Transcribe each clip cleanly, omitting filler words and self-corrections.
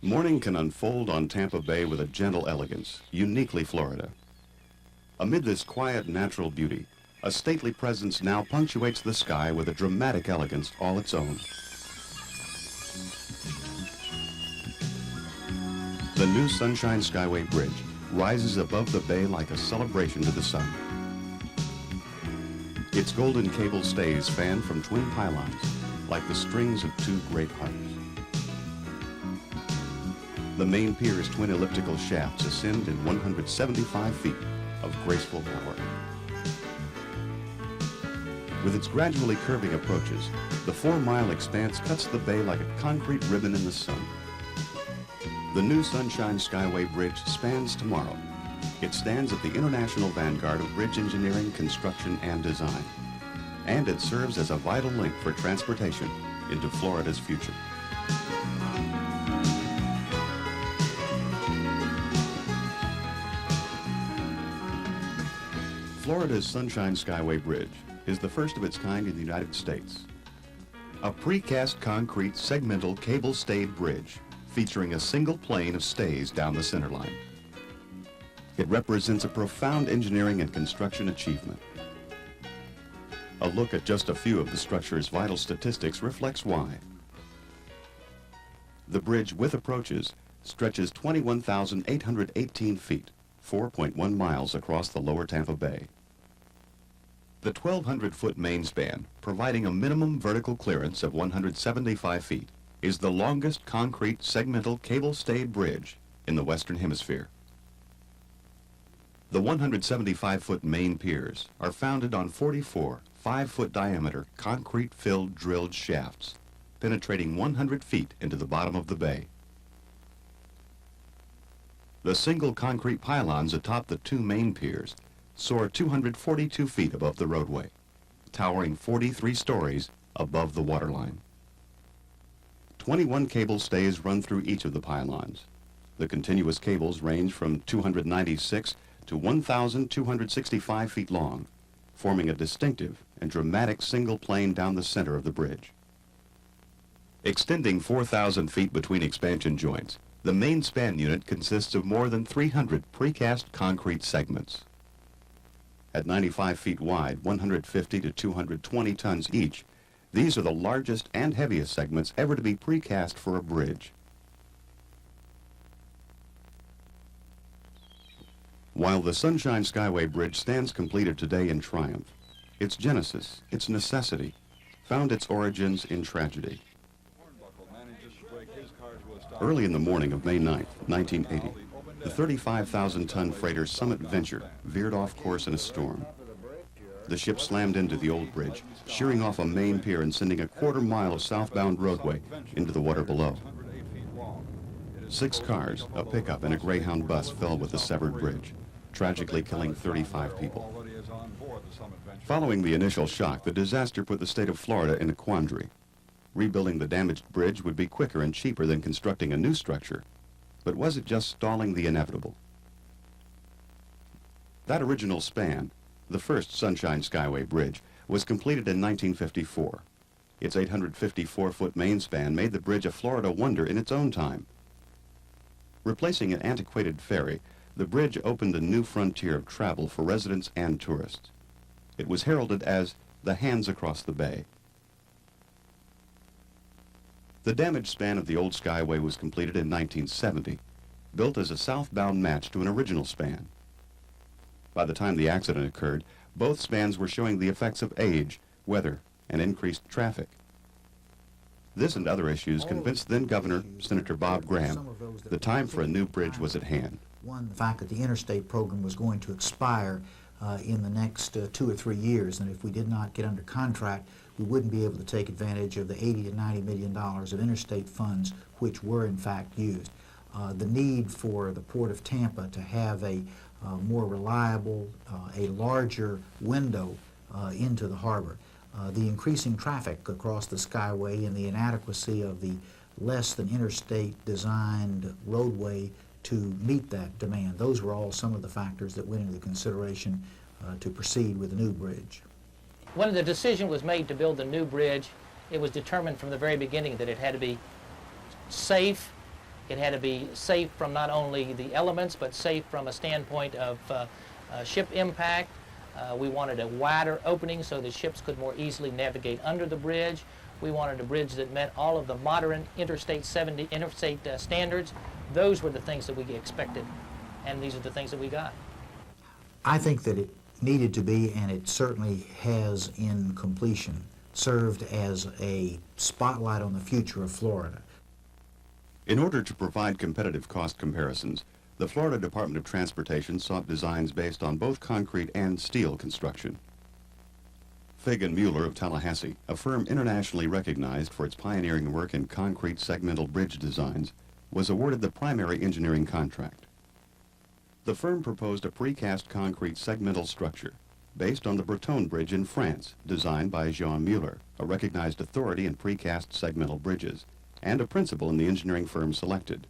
Morning can unfold on Tampa Bay with a gentle elegance, uniquely Florida. Amid this quiet, natural beauty, a stately presence now punctuates the sky with a dramatic elegance all its own. The new Sunshine Skyway Bridge rises above the bay like a celebration to the sun. Its golden cable stays fan from twin pylons, like the strings of two great harps. The main pier's twin elliptical shafts ascend in 175 feet of graceful power. With its gradually curving approaches, the 4-mile expanse cuts the bay like a concrete ribbon in the sun. The new Sunshine Skyway Bridge spans tomorrow. It stands at the international vanguard of bridge engineering, construction, and design. And it serves as a vital link for transportation into Florida's future. Florida's Sunshine Skyway Bridge is the first of its kind in the United States. A precast concrete segmental cable-stayed bridge featuring a single plane of stays down the center line. It represents a profound engineering and construction achievement. A look at just a few of the structure's vital statistics reflects why. The bridge with approaches stretches 21,818 feet, 4.1 miles across the lower Tampa Bay. The 1,200-foot main span, providing a minimum vertical clearance of 175 feet, is the longest concrete segmental cable-stayed bridge in the Western Hemisphere. The 175-foot main piers are founded on 44 5-foot diameter concrete-filled drilled shafts, penetrating 100 feet into the bottom of the bay. The single concrete pylons atop the two main piers soar 242 feet above the roadway, towering 43 stories above the waterline. 21 cable stays run through each of the pylons. The continuous cables range from 296 to 1,265 feet long, forming a distinctive and dramatic single plane down the center of the bridge. Extending 4,000 feet between expansion joints, the main span unit consists of more than 300 precast concrete segments. At 95 feet wide, 150 to 220 tons each, these are the largest and heaviest segments ever to be precast for a bridge. While the Sunshine Skyway Bridge stands completed today in triumph, its genesis, its necessity, found its origins in tragedy. Early in the morning of May 9, 1980, the 35,000-ton freighter Summit Venture veered off course in a storm. The ship slammed into the old bridge, shearing off a main pier and sending a quarter-mile of southbound roadway into the water below. 6 cars, a pickup, and a Greyhound bus fell with the severed bridge, tragically killing 35 people. Following the initial shock, the disaster put the state of Florida in a quandary. Rebuilding the damaged bridge would be quicker and cheaper than constructing a new structure. But was it just stalling the inevitable? That original span, the first Sunshine Skyway Bridge, was completed in 1954. Its 854-foot main span made the bridge a Florida wonder in its own time. Replacing an antiquated ferry, the bridge opened a new frontier of travel for residents and tourists. It was heralded as the hands across the bay. The damaged span of the old Skyway was completed in 1970, built as a southbound match to an original span. By the time the accident occurred, both spans were showing the effects of age, weather, and increased traffic. This and other issues convinced then-Governor Senator Bob Graham the time for a new bridge was at hand. One, the fact that the interstate program was going to expire in the next 2 or 3 years, and if we did not get under contract, we wouldn't be able to take advantage of the $80 to $90 million of interstate funds which were in fact used. The need for the Port of Tampa to have a more reliable, a larger window into the harbor. The increasing traffic across the Skyway and the inadequacy of the less than interstate designed roadway to meet that demand. Those were all some of the factors that went into the consideration to proceed with the new bridge. When the decision was made to build the new bridge, it was determined from the very beginning that it had to be safe, It had to be safe from not only the elements, but safe from a standpoint of ship impact. We wanted a wider opening so the ships could more easily navigate under the bridge. We wanted a bridge that met all of the modern Interstate standards. Those were the things that we expected, and these are the things that we got. I think that it needed to be, and it certainly has in completion, served as a spotlight on the future of Florida. In order to provide competitive cost comparisons, the Florida Department of Transportation sought designs based on both concrete and steel construction. Fig & Mueller of Tallahassee, a firm internationally recognized for its pioneering work in concrete segmental bridge designs, was awarded the primary engineering contract. The firm proposed a precast concrete segmental structure based on the Bretonne Bridge in France, designed by Jean Mueller, a recognized authority in precast segmental bridges, and a principal in the engineering firm selected.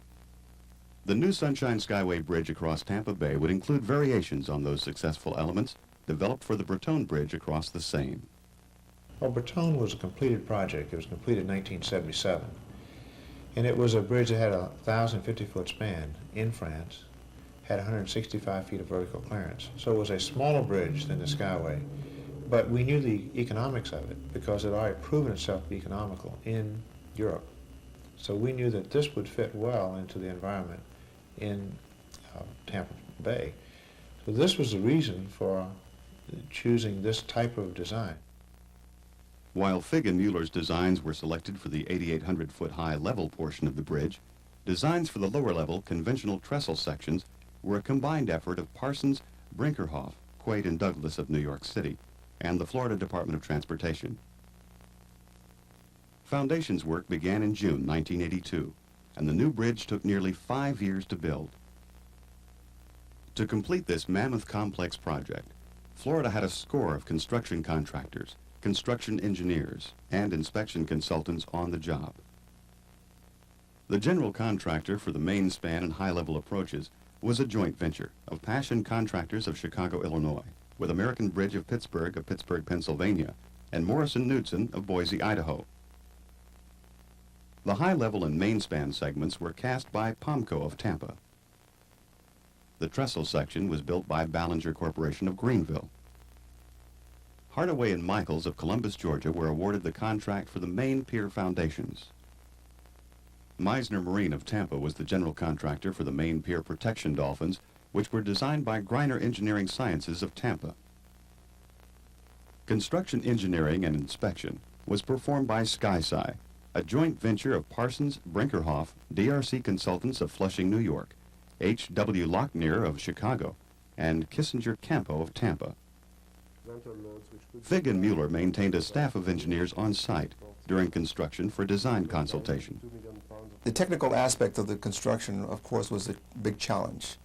The new Sunshine Skyway Bridge across Tampa Bay would include variations on those successful elements developed for the Bretonne Bridge across the Seine. Well, Bretonne was a completed project. It was completed in 1977. And it was a bridge that had a 1,050-foot span in France, had 165 feet of vertical clearance. So it was a smaller bridge than the Skyway. But we knew the economics of it because it had already proven itself to be economical in Europe. So we knew that this would fit well into the environment in Tampa Bay. So this was the reason for choosing this type of design. While Fig & Mueller's designs were selected for the 8,800-foot high level portion of the bridge, designs for the lower level conventional trestle sections were a combined effort of Parsons, Brinkerhoff, Quaid and Douglas of New York City, and the Florida Department of Transportation. Foundations work began in June 1982, and the new bridge took nearly 5 years to build. To complete this mammoth complex project, Florida had a score of construction contractors, construction engineers, and inspection consultants on the job. The general contractor for the main span and high-level approaches was a joint venture of Passion Contractors of Chicago, Illinois, with American Bridge of Pittsburgh, Pennsylvania, and Morrison Knudsen of Boise, Idaho. The high-level and main span segments were cast by Pomco of Tampa. The trestle section was built by Ballinger Corporation of Greenville. Hardaway and Michaels of Columbus, Georgia were awarded the contract for the main pier foundations. Meisner Marine of Tampa was the general contractor for the main pier protection dolphins, which were designed by Greiner Engineering Sciences of Tampa. Construction engineering and inspection was performed by SkySci, a joint venture of Parsons, Brinkerhoff, DRC Consultants of Flushing, New York, H.W. Lochner of Chicago, and Kisinger Campo of Tampa. Fig & Mueller maintained a staff of engineers on site during construction for design consultation. The technical aspect of the construction, of course, was a big challenge.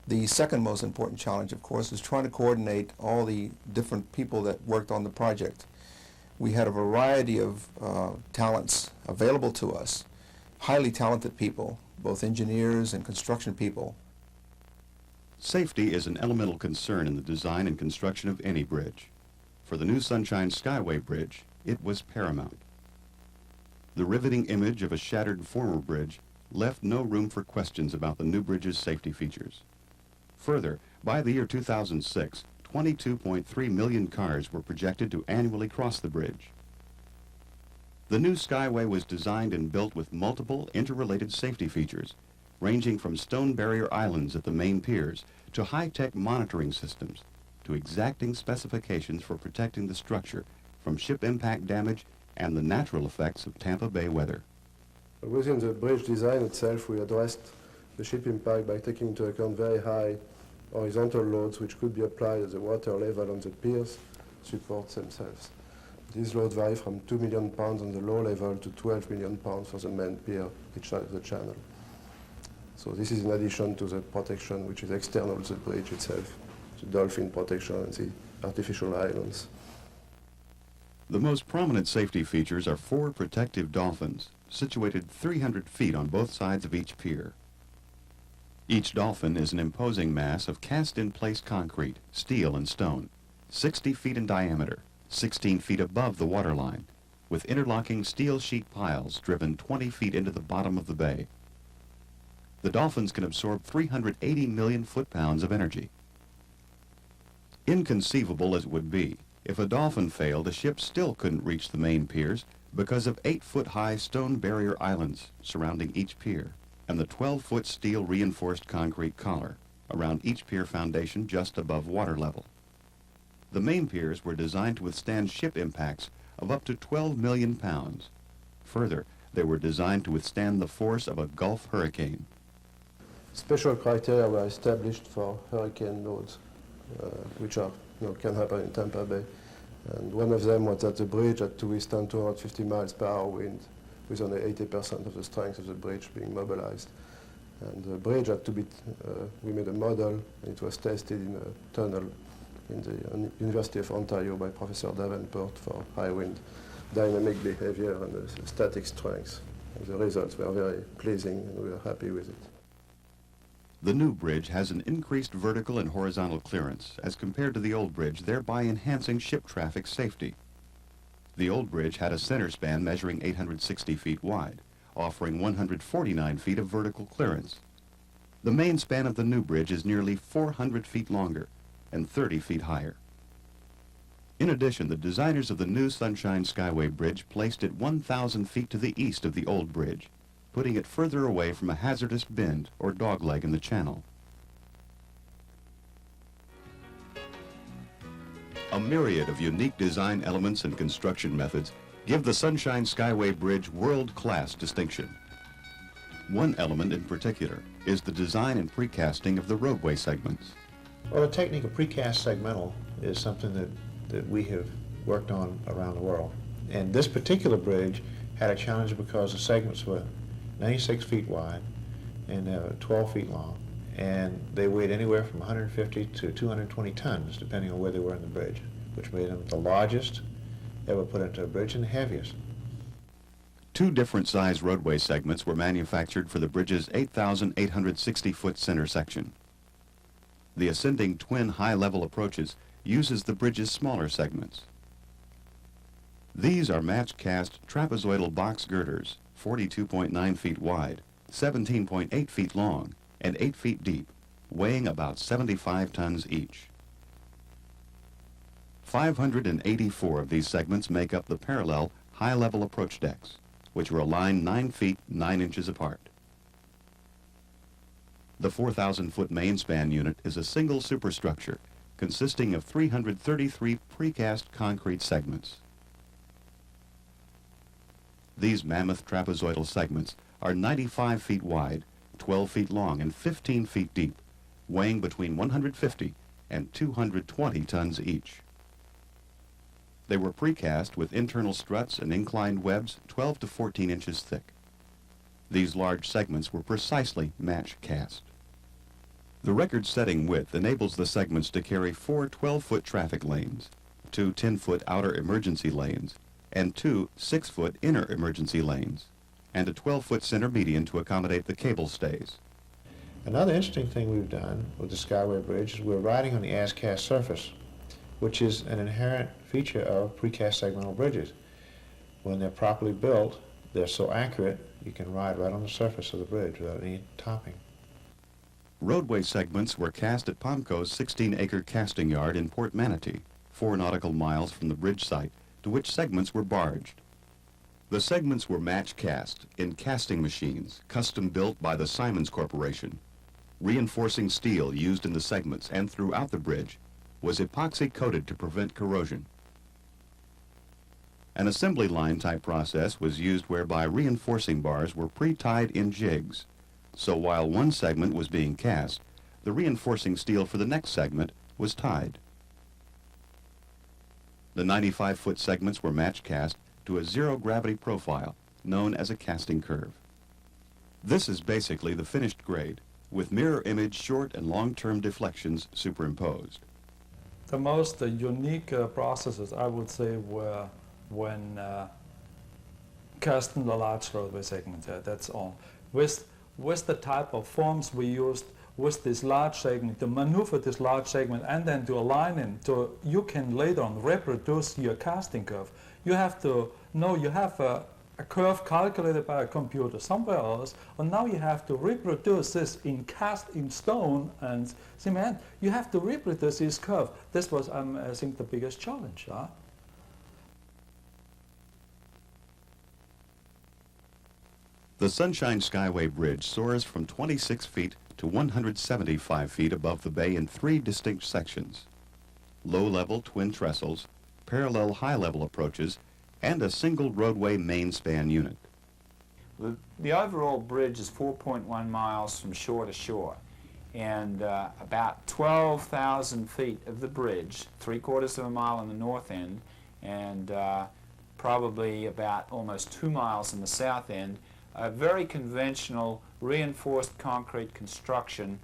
The second most important challenge, of course, was trying to coordinate all the different people that worked on the project. We had a variety of talents available to us, highly talented people, both engineers and construction people. Safety is an elemental concern in the design and construction of any bridge. For the new Sunshine Skyway Bridge, it was paramount. The riveting image of a shattered former bridge left no room for questions about the new bridge's safety features. Further, by the year 2006, 22.3 million cars were projected to annually cross the bridge. The new Skyway was designed and built with multiple interrelated safety features, ranging from stone barrier islands at the main piers to high-tech monitoring systems, to exacting specifications for protecting the structure from ship impact damage and the natural effects of Tampa Bay weather. Within the bridge design itself, we addressed the ship impact by taking into account very high horizontal loads which could be applied at the water level on the piers supports themselves. These loads vary from 2 million pounds on the low level to 12 million pounds for the main pier, each side of the channel. So this is in addition to the protection which is external to the bridge itself, the dolphin protection and the artificial islands. The most prominent safety features are 4 protective dolphins, situated 300 feet on both sides of each pier. Each dolphin is an imposing mass of cast-in-place concrete, steel, and stone, 60 feet in diameter, 16 feet above the waterline, with interlocking steel sheet piles driven 20 feet into the bottom of the bay. The dolphins can absorb 380 million foot-pounds of energy. Inconceivable as it would be, if a dolphin failed, a ship still couldn't reach the main piers because of 8-foot-high stone barrier islands surrounding each pier and the 12-foot steel reinforced concrete collar around each pier foundation just above water level. The main piers were designed to withstand ship impacts of up to 12 million pounds. Further, they were designed to withstand the force of a Gulf hurricane. Special criteria were established for hurricane loads, which are, can happen in Tampa Bay. And one of them was that the bridge had to withstand 250 miles per hour wind, with only 80% of the strength of the bridge being mobilized. And the bridge had to be, we made a model, and it was tested in a tunnel in the University of Ontario by Professor Davenport for high wind dynamic behavior and static strength. And the results were very pleasing, and we were happy with it. The new bridge has an increased vertical and horizontal clearance as compared to the old bridge, thereby enhancing ship traffic safety. The old bridge had a center span measuring 860 feet wide, offering 149 feet of vertical clearance. The main span of the new bridge is nearly 400 feet longer and 30 feet higher. In addition, the designers of the new Sunshine Skyway Bridge placed it 1,000 feet to the east of the old bridge, putting it further away from a hazardous bend or dogleg in the channel. A myriad of unique design elements and construction methods give the Sunshine Skyway Bridge world-class distinction. One element in particular is the design and precasting of the roadway segments. Well, the technique of precast segmental is something that we have worked on around the world. And this particular bridge had a challenge because the segments were 96 feet wide and 12 feet long, and they weighed anywhere from 150 to 220 tons, depending on where they were in the bridge, which made them the largest ever put into a bridge and the heaviest. Two different size roadway segments were manufactured for the bridge's 8,860-foot center section. The ascending twin high-level approaches uses the bridge's smaller segments. These are match-cast trapezoidal box girders, 42.9 feet wide, 17.8 feet long, and 8 feet deep, weighing about 75 tons each. 584 of these segments make up the parallel high-level approach decks, which are aligned 9 feet 9 inches apart. The 4,000-foot main span unit is a single superstructure consisting of 333 precast concrete segments. These mammoth trapezoidal segments are 95 feet wide, 12 feet long, and 15 feet deep, weighing between 150 and 220 tons each. They were precast with internal struts and inclined webs 12 to 14 inches thick. These large segments were precisely match cast. The record-setting width enables the segments to carry 4 12-foot traffic lanes, 2 10-foot outer emergency lanes, and 2 6-foot inner emergency lanes, and a 12-foot center median to accommodate the cable stays. Another interesting thing we've done with the Skyway Bridge is we're riding on the as-cast surface, which is an inherent feature of precast segmental bridges. When they're properly built, they're so accurate, you can ride right on the surface of the bridge without any topping. Roadway segments were cast at Pomco's 16-acre casting yard in Port Manatee, 4 nautical miles from the bridge site, to which segments were barged. The segments were match cast in casting machines custom built by the Simons Corporation. Reinforcing steel used in the segments and throughout the bridge was epoxy coated to prevent corrosion. An assembly line type process was used whereby reinforcing bars were pre-tied in jigs. So while one segment was being cast, the reinforcing steel for the next segment was tied. The 95-foot segments were match cast to a zero-gravity profile known as a casting curve. This is basically the finished grade, with mirror image short and long-term deflections superimposed. The most unique processes, I would say, were when casting the large roadway segments. That's all. With the type of forms we used with this large segment, to maneuver this large segment and then to align it, so you can later on reproduce your casting curve. You have to know you have a a curve calculated by a computer somewhere else, and now you have to reproduce this in cast in stone and cement. You have to reproduce this curve. This was, I think, the biggest challenge. The Sunshine Skyway Bridge soars from 26 feet to 175 feet above the bay in 3 distinct sections: low-level twin trestles, parallel high-level approaches, and a single roadway main span unit. The overall bridge is 4.1 miles from shore to shore, and about 12,000 feet of the bridge, 3/4 of a mile on the north end, and probably about almost 2 miles on the south end, a very conventional reinforced concrete construction.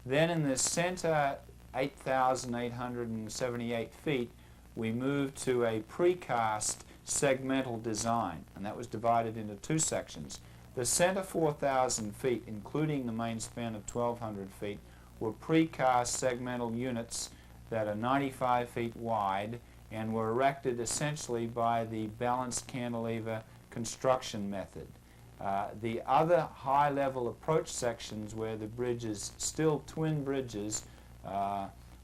Then in the center, 8,878 feet, we moved to a precast segmental design, and that was divided into 2 sections. The center 4,000 feet, including the main span of 1,200 feet, were precast segmental units that are 95 feet wide and were erected essentially by the balanced cantilever construction method. The other high-level approach sections, where the bridges, still twin bridges,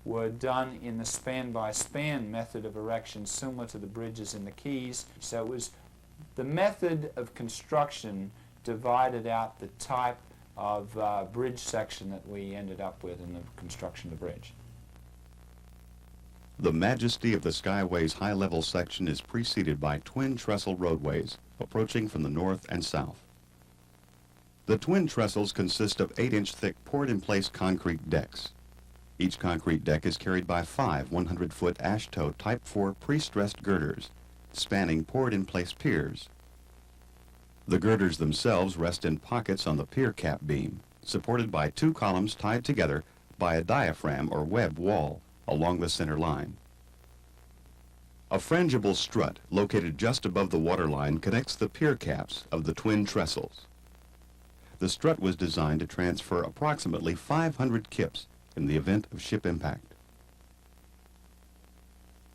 were done in the span-by-span method of erection, similar to the bridges in the Keys. So it was the method of construction divided out the type of bridge section that we ended up with in the construction of the bridge. The majesty of the Skyway's high-level section is preceded by twin trestle roadways approaching from the north and south. The twin trestles consist of 8-inch thick poured-in-place concrete decks. Each concrete deck is carried by 5 100-foot ash-toe Type 4 pre-stressed girders, spanning poured-in-place piers. The girders themselves rest in pockets on the pier cap beam, supported by 2 columns tied together by a diaphragm or web wall along the center line. A frangible strut located just above the waterline connects the pier caps of the twin trestles. The strut was designed to transfer approximately 500 kips in the event of ship impact.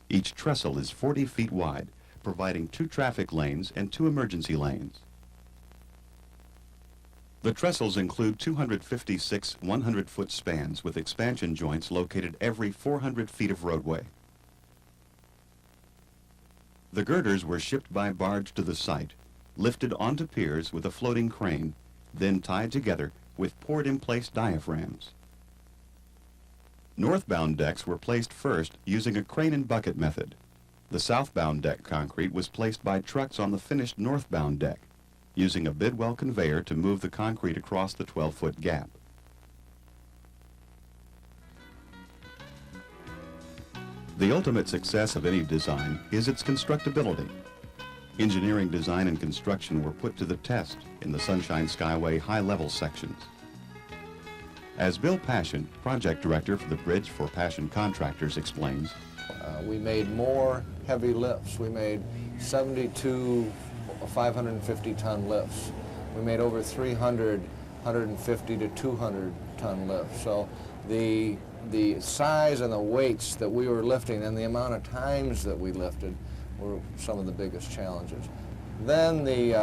Each trestle is 40 feet wide, providing 2 traffic lanes and 2 emergency lanes. The trestles include 256 100-foot spans with expansion joints located every 400 feet of roadway. The girders were shipped by barge to the site, lifted onto piers with a floating crane, then tied together with poured-in-place diaphragms. Northbound decks were placed first using a crane and bucket method. The southbound deck concrete was placed by trucks on the finished northbound deck, using a bidwell conveyor to move the concrete across the 12-foot gap. The ultimate success of any design is its constructability. Engineering design and construction were put to the test in the Sunshine Skyway high-level sections. As Bill Passion, project director for the Bridge for Passion Contractors, explains, we made more heavy lifts. We made 72 550-ton lifts. We made over 300 150 to 200-ton lifts. So the size and the weights that we were lifting and the amount of times that we lifted were some of the biggest challenges. Then the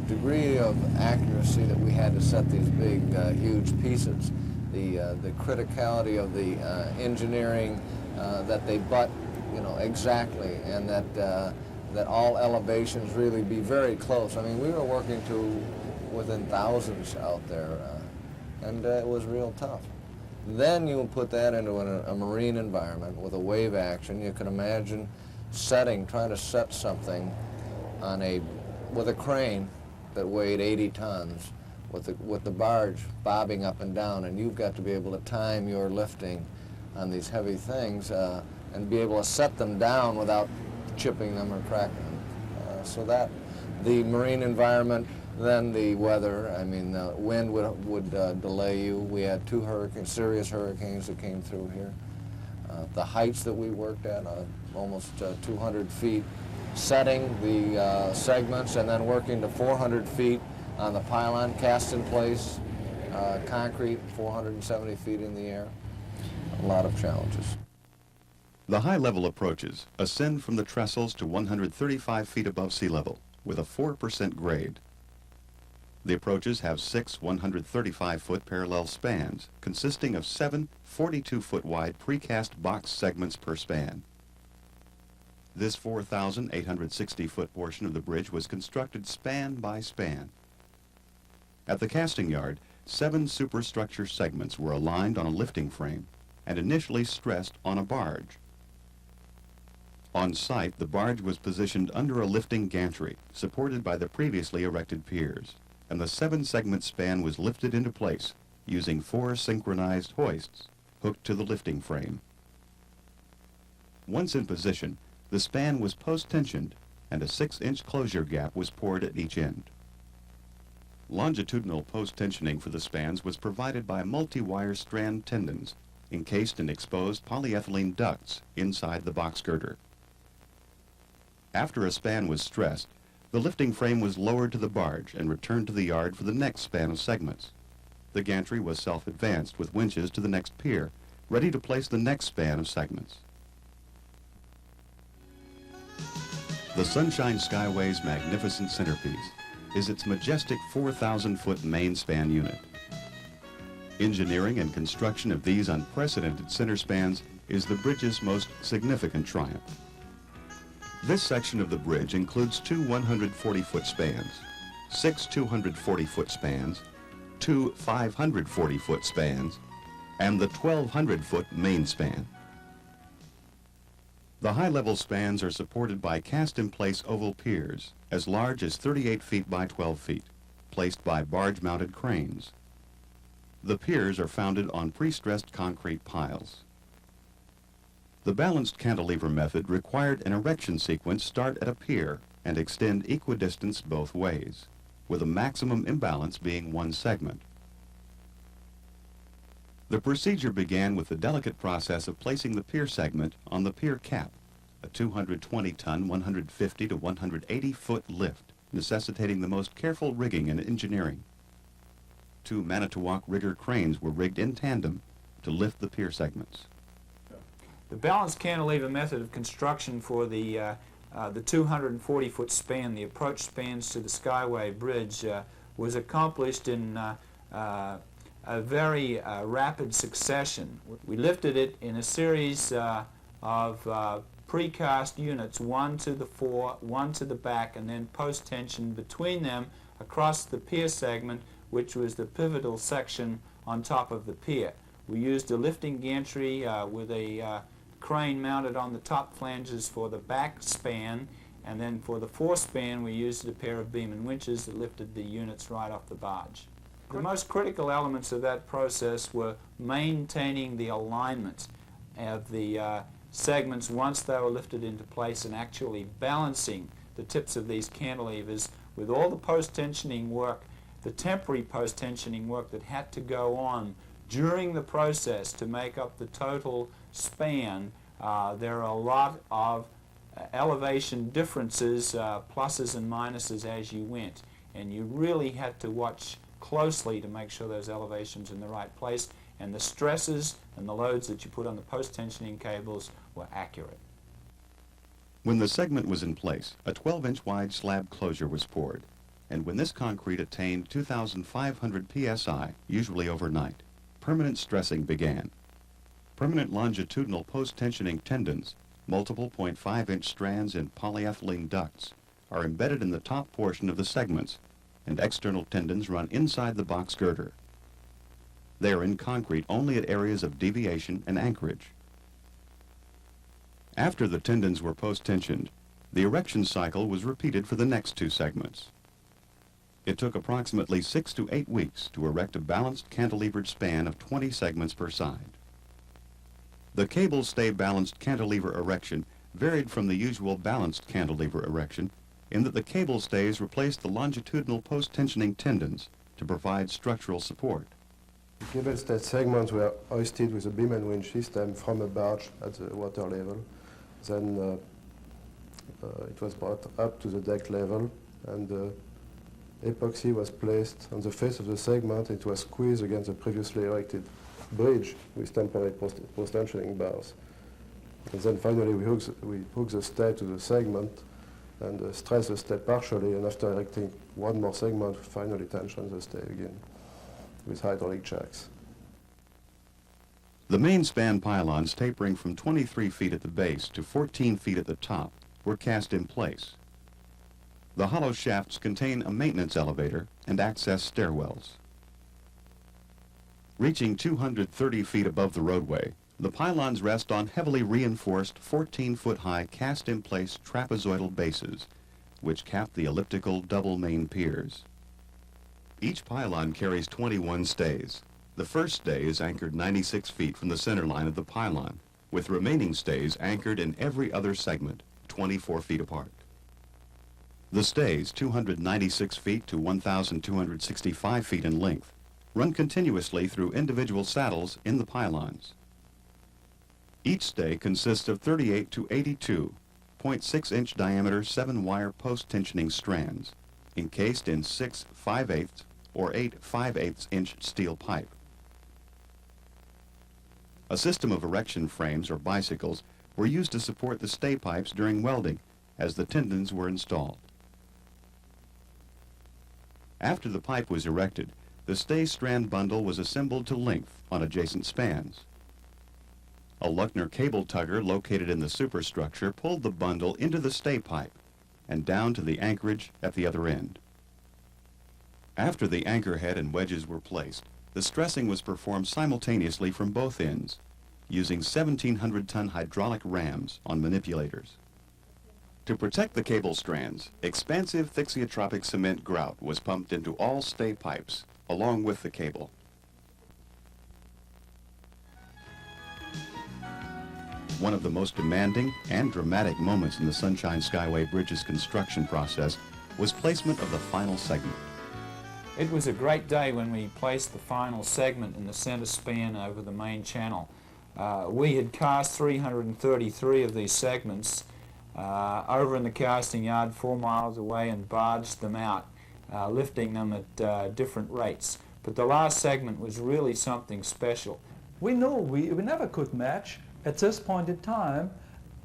degree of accuracy that we had to set these big, huge pieces, the criticality of the engineering, that they butt, exactly, and that all elevations really be very close. I mean, we were working to within thousands out there, and it was real tough. Then you put that into a marine environment with a wave action. You can imagine trying to set something on with a crane that weighed 80 tons, with the barge bobbing up and down, and you've got to be able to time your lifting on these heavy things and be able to set them down without chipping them or cracking them. So that, the marine environment, then the weather, I mean, the wind would delay you. We had 2 serious hurricanes that came through here. The heights that we worked at, almost 200 feet, setting the segments and then working to 400 feet on the pylon, cast in place, concrete 470 feet in the air. A lot of challenges. The high-level approaches ascend from the trestles to 135 feet above sea level with a 4% grade. The approaches have 6 135-foot parallel spans consisting of 7 42-foot wide precast box segments per span. This 4,860-foot portion of the bridge was constructed span by span. At the casting yard, 7 superstructure segments were aligned on a lifting frame and initially stressed on a barge. On site, the barge was positioned under a lifting gantry supported by the previously erected piers, and the 7-segment span was lifted into place using 4 synchronized hoists hooked to the lifting frame. Once in position, the span was post-tensioned and a 6-inch closure gap was poured at each end. Longitudinal post-tensioning for the spans was provided by multi-wire strand tendons encased in exposed polyethylene ducts inside the box girder. After a span was stressed, the lifting frame was lowered to the barge and returned to the yard for the next span of segments. The gantry was self-advanced with winches to the next pier, ready to place the next span of segments. The Sunshine Skyway's magnificent centerpiece is its majestic 4,000-foot main span unit. Engineering and construction of these unprecedented center spans is the bridge's most significant triumph. This section of the bridge includes 2 140-foot spans, 6 240-foot spans, 2 540-foot spans, and the 1,200-foot main span. The high-level spans are supported by cast-in-place oval piers as large as 38 feet by 12 feet, placed by barge-mounted cranes. The piers are founded on pre-stressed concrete piles. The balanced cantilever method required an erection sequence start at a pier and extend equidistance both ways, with a maximum imbalance being 1 segment. The procedure began with the delicate process of placing the pier segment on the pier cap, a 220-ton, 150 to 180-foot lift, necessitating the most careful rigging and engineering. 2 Manitowoc rigger cranes were rigged in tandem to lift the pier segments. The balanced cantilever method of construction for the 240-foot span, the approach spans to the Skyway Bridge, was accomplished in a very rapid succession. We lifted it in a series of precast units, 1 to the fore, 1 to the back, and then post-tension between them across the pier segment, which was the pivotal section on top of the pier. We used a lifting gantry with a crane mounted on the top flanges for the back span, and then for the fore span we used a pair of beam and winches that lifted the units right off the barge. The most critical elements of that process were maintaining the alignment of the segments once they were lifted into place, and actually balancing the tips of these cantilevers with all the post-tensioning work, the temporary post-tensioning work that had to go on during the process to make up the total span. There are a lot of elevation differences, pluses and minuses as you went, and you really had to watch closely to make sure those elevations in the right place, and the stresses and the loads that you put on the post-tensioning cables were accurate. When the segment was in place, a 12-inch wide slab closure was poured, and when this concrete attained 2,500 psi, usually overnight, permanent stressing began. Permanent longitudinal post-tensioning tendons, multiple 0.5-inch strands in polyethylene ducts, are embedded in the top portion of the segments, and external tendons run inside the box girder. They are in concrete only at areas of deviation and anchorage. After the tendons were post-tensioned, the erection cycle was repeated for the next 2 segments. It took approximately 6 to 8 weeks to erect a balanced cantilevered span of 20 segments per side. The cable stay balanced cantilever erection varied from the usual balanced cantilever erection in that the cable stays replaced the longitudinal post-tensioning tendons to provide structural support. The cable stay segments were hoisted with a beam and winch system from a barge at the water level. Then it was brought up to the deck level, and epoxy was placed on the face of the segment. It was squeezed against the previously erected bridge with temporary post-tensioning bars. And then finally we hook the stay to the segment and stress the stay partially, and after erecting one more segment, finally tension the stay again with hydraulic jacks. The main span pylons, tapering from 23 feet at the base to 14 feet at the top, were cast in place. The hollow shafts contain a maintenance elevator and access stairwells. Reaching 230 feet above the roadway, the pylons rest on heavily reinforced 14-foot-high cast-in-place trapezoidal bases, which cap the elliptical double main piers. Each pylon carries 21 stays. The first stay is anchored 96 feet from the center line of the pylon, with remaining stays anchored in every other segment, 24 feet apart. The stays, 296 feet to 1,265 feet in length, run continuously through individual saddles in the pylons. Each stay consists of 38 to 82 0.6-inch diameter 7-wire post-tensioning strands, encased in 6 5/8 or 8 5/8-inch steel pipe. A system of erection frames or bicycles were used to support the stay pipes during welding as the tendons were installed. After the pipe was erected, the stay strand bundle was assembled to length on adjacent spans. A Luckner cable tugger located in the superstructure pulled the bundle into the stay pipe and down to the anchorage at the other end. After the anchor head and wedges were placed, the stressing was performed simultaneously from both ends, using 1,700-ton hydraulic rams on manipulators. To protect the cable strands, expansive thixiotropic cement grout was pumped into all stay pipes, along with the cable. One of the most demanding and dramatic moments in the Sunshine Skyway Bridge's construction process was placement of the final segment. It was a great day when we placed the final segment in the center span over the main channel. We had cast 333 of these segments over in the casting yard 4 miles away and barged them out, lifting them at different rates. But the last segment was really something special. We know we never could match at this point in time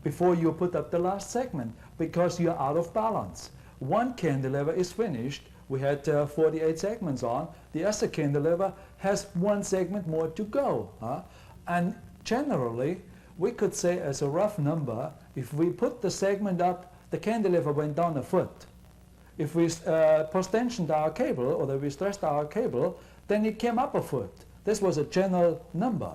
before you put up the last segment because you're out of balance. One cantilever is finished. We had 48 segments on. The other cantilever has 1 segment more to go. And generally, we could say as a rough number, if we put the segment up, the cantilever went down a foot. If we post-tensioned our cable, or that we stressed our cable, then it came up a foot. This was a general number.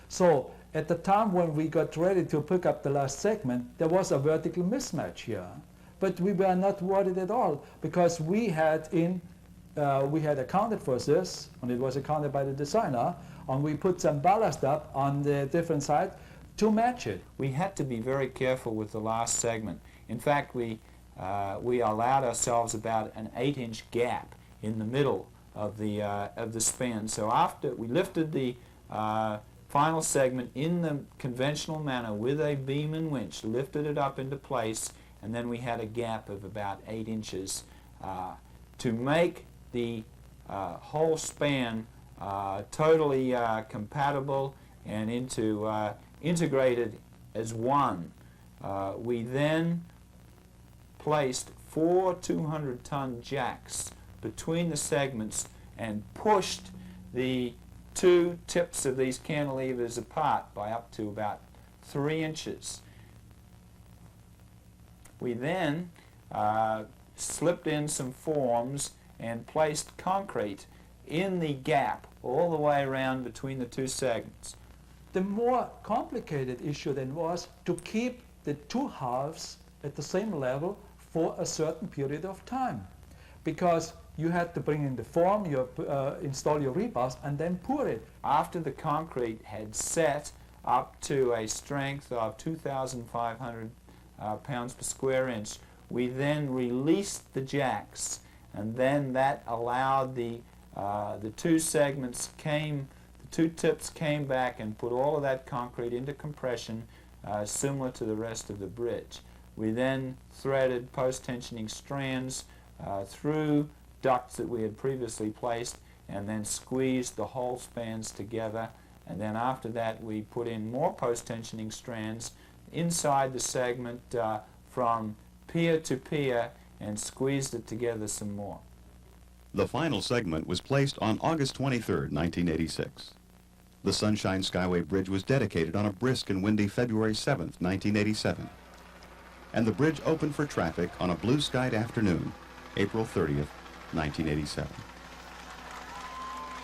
So at the time when we got ready to pick up the last segment, there was a vertical mismatch here. But we were not worried at all because we had accounted for this, and it was accounted by the designer, and we put some ballast up on the different side to match it. We had to be very careful with the last segment. In fact, we allowed ourselves about an 8-inch gap in the middle of the span. So after we lifted the final segment in the conventional manner with a beam and winch, lifted it up into place, and then we had a gap of about 8 inches to make the whole span totally compatible and integrated as one. We then placed 4 200-ton jacks between the segments and pushed the 2 tips of these cantilevers apart by up to about 3 inches. We then slipped in some forms and placed concrete in the gap all the way around between the 2 segments. The more complicated issue then was to keep the 2 halves at the same level for a certain period of time, because you had to bring in the form, you install your rebars, and then pour it. After the concrete had set up to a strength of 2,500 pounds per square inch, we then released the jacks, and then that allowed the 2 segments the 2 tips came back and put all of that concrete into compression, similar to the rest of the bridge. We then threaded post-tensioning strands through ducts that we had previously placed, and then squeezed the whole spans together, and then after that we put in more post-tensioning strands inside the segment from pier to pier and squeezed it together some more. The final segment was placed on August 23, 1986. The Sunshine Skyway Bridge was dedicated on a brisk and windy February 7, 1987. And the bridge opened for traffic on a blue-skied afternoon, April 30, 1987.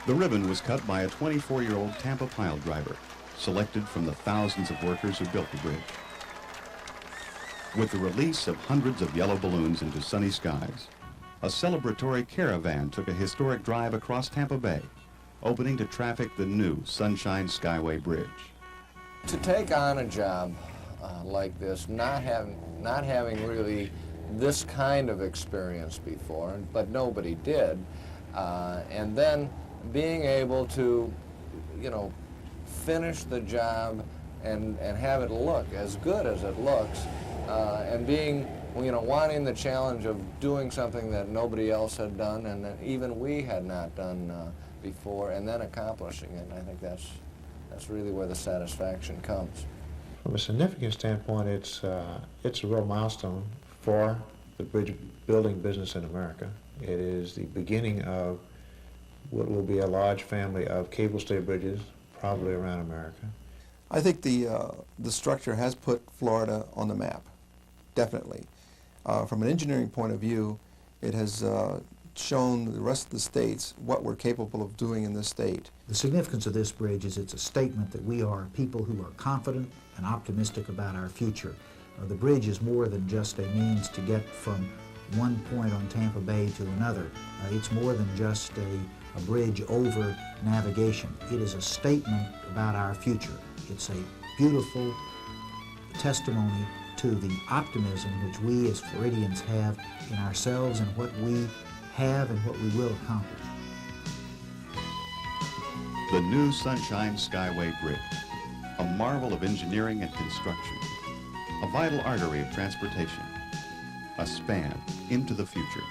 The ribbon was cut by a 24-year-old Tampa pile driver, selected from the thousands of workers who built the bridge. With the release of hundreds of yellow balloons into sunny skies, a celebratory caravan took a historic drive across Tampa Bay, opening to traffic the new Sunshine Skyway Bridge. To take on a job like this, not having really this kind of experience before, but nobody did, and then being able to, you know, finish the job and have it look as good as it looks, and being, you know, wanting the challenge of doing something that nobody else had done and that even we had not done before, and then accomplishing it. I think that's really where the satisfaction comes. From a significance standpoint, it's a real milestone for the bridge building business in America. It is the beginning of what will be a large family of cable stay bridges, probably around America. I think the structure has put Florida on the map, definitely. From an engineering point of view, it has shown the rest of the states what we're capable of doing in this state. The significance of this bridge is it's a statement that we are people who are confident and optimistic about our future. The bridge is more than just a means to get from one point on Tampa Bay to another. It's more than just a bridge over navigation. It is a statement about our future. It's a beautiful testimony to the optimism which we as Floridians have in ourselves and what we have and what we will accomplish. The new Sunshine Skyway Bridge, a marvel of engineering and construction, a vital artery of transportation, a span into the future.